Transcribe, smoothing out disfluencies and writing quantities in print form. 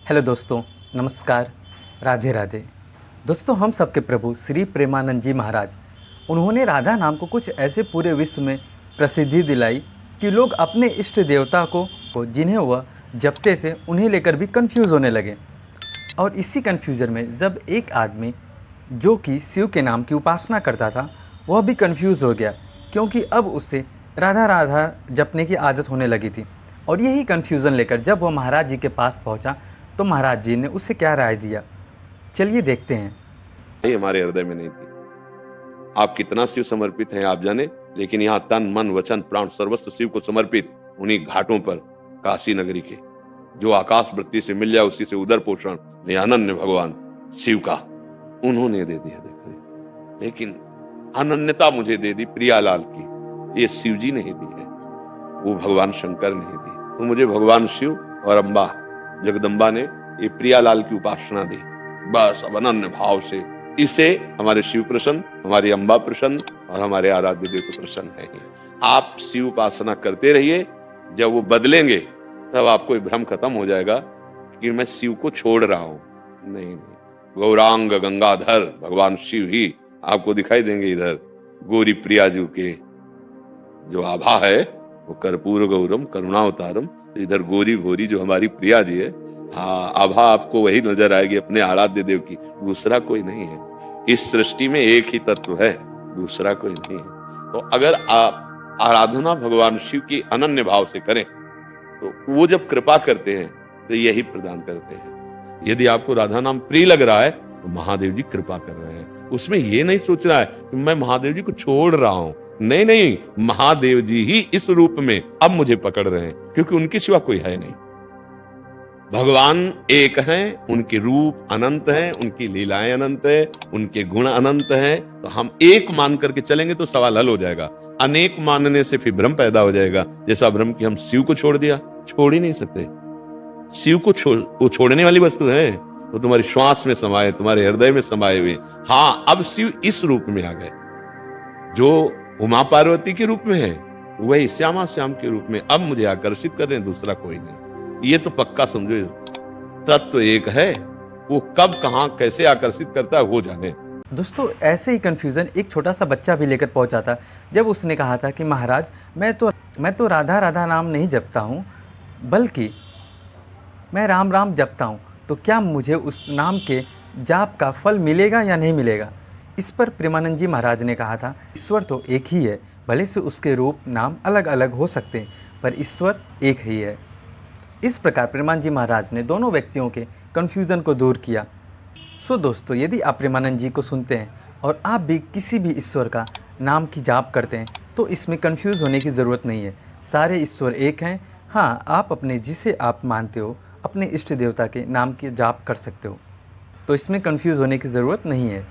Hello दोस्तों, नमस्कार, राधे राधे। दोस्तों, हम सबके प्रभु श्री प्रेमानंद जी महाराज, उन्होंने राधा नाम को कुछ ऐसे पूरे विश्व में प्रसिद्धि दिलाई कि लोग अपने इष्ट देवता को जिन्हें वह जपते थे उन्हें लेकर भी कंफ्यूज होने लगे। और इसी कन्फ्यूज़न में जब एक आदमी जो कि शिव के नाम की उपासना करता था वह भी कंफ्यूज हो गया, क्योंकि अब उसे राधा राधा जपने की आदत होने लगी थी। और यही कन्फ्यूज़न लेकर जब वह महाराज जी के पास पहुंचा तो महाराज जी ने उसे क्या राय दिया, चलिए देखते हैं। ये हमारे हृदय में नहीं थी। आप कितना शिव समर्पित हैं आप जाने, लेकिन यहाँ तन मन वचन प्राण सर्वस्व शिव को समर्पित उन्हीं घाटों पर काशी नगरी के जो आकाश वृत्ति से मिल जाए उसी से उदर पोषण अनन्य भगवान शिव का उन्होंने दे दिया। देखो, लेकिन अनन्यता मुझे दे दी प्रियालाल की, ये शिव जी नहीं दी है, वो भगवान शंकर नहीं दी। तो मुझे भगवान शिव और अम्बा जगदम्बा ने ये प्रियालाल की उपासना दी। बस अब अनन्य भाव से इसे हमारे शिव प्रसन्न, हमारी अम्बा प्रसन्न और हमारे आराध्य देव को प्रसन्न है ही। आप शिव उपासना करते रहिए, जब वो बदलेंगे तब आपको ये भ्रम खत्म हो जाएगा कि मैं शिव को छोड़ रहा हूं। नहीं, गौरांग गंगाधर भगवान शिव ही आपको दिखाई देंगे। इधर गौरी प्रिया जी के जो आभा है वो कर्पूर गौरम करुणावतारम, इधर गौरी घोरी जो हमारी प्रिया जी है, हाँ, आभा आपको वही नजर आएगी अपने आराध्य देव की, दूसरा कोई नहीं है। इस सृष्टि में एक ही तत्व है, दूसरा कोई नहीं है। तो अगर आप आराधना भगवान शिव की अनन्य भाव से करें तो वो जब कृपा करते हैं तो यही प्रदान करते हैं। यदि आपको राधा नाम प्रिय लग रहा है तो महादेव जी कृपा कर रहे हैं। उसमें ये नहीं सोच रहा है कि मैं महादेव जी को छोड़ रहा हूं, नहीं नहीं, महादेव जी ही इस रूप में अब मुझे पकड़ रहे हैं, क्योंकि उनके सिवा कोई है नहीं। भगवान एक हैं, उनके रूप अनंत हैं, उनकी लीलाएं अनंत है, उनके गुण अनंत हैं। तो हम एक मान करके चलेंगे तो सवाल हल हो जाएगा। अनेक मानने से फिर भ्रम पैदा हो जाएगा, जैसा भ्रम कि हम शिव को छोड़ दिया। छोड़ ही नहीं सकते। शिव को वो छोड़ने वाली वस्तु है, वो तुम्हारी श्वास में समाये, तुम्हारे हृदय में समाये हुए। हाँ, अब शिव इस रूप में आ गए जो उमा पार्वती के रूप में है, वही श्यामा श्याम के रूप में अब मुझे आकर्षित कर रहे हैं, दूसरा कोई नहीं। ये तो पक्का समझो, तत्व एक है, वो कब कहां कैसे आकर्षित करता है वो जाने। दोस्तों, ऐसे ही कन्फ्यूज़न एक छोटा सा बच्चा भी लेकर पहुंचा था जब उसने कहा था कि महाराज मैं तो राधा राधा नाम नहीं जपता हूँ, बल्कि मैं राम राम जपता हूँ, तो क्या मुझे उस नाम के जाप का फल मिलेगा या नहीं मिलेगा। इस पर प्रेमानंद जी महाराज ने कहा था, ईश्वर तो एक ही है, भले से उसके रूप नाम अलग अलग हो सकते हैं, पर ईश्वर एक ही है। इस प्रकार प्रेमानंद जी महाराज ने दोनों व्यक्तियों के कन्फ्यूज़न को दूर किया। सो दोस्तों, यदि आप प्रेमानंद जी को सुनते हैं और आप भी किसी भी ईश्वर का नाम की जाप करते हैं तो इसमें कंफ्यूज होने की ज़रूरत नहीं है। सारे ईश्वर एक हैं। हाँ, आप अपने जिसे आप मानते हो अपने इष्ट देवता के नाम की जाप कर सकते हो, तो इसमें कंफ्यूज होने की ज़रूरत नहीं है।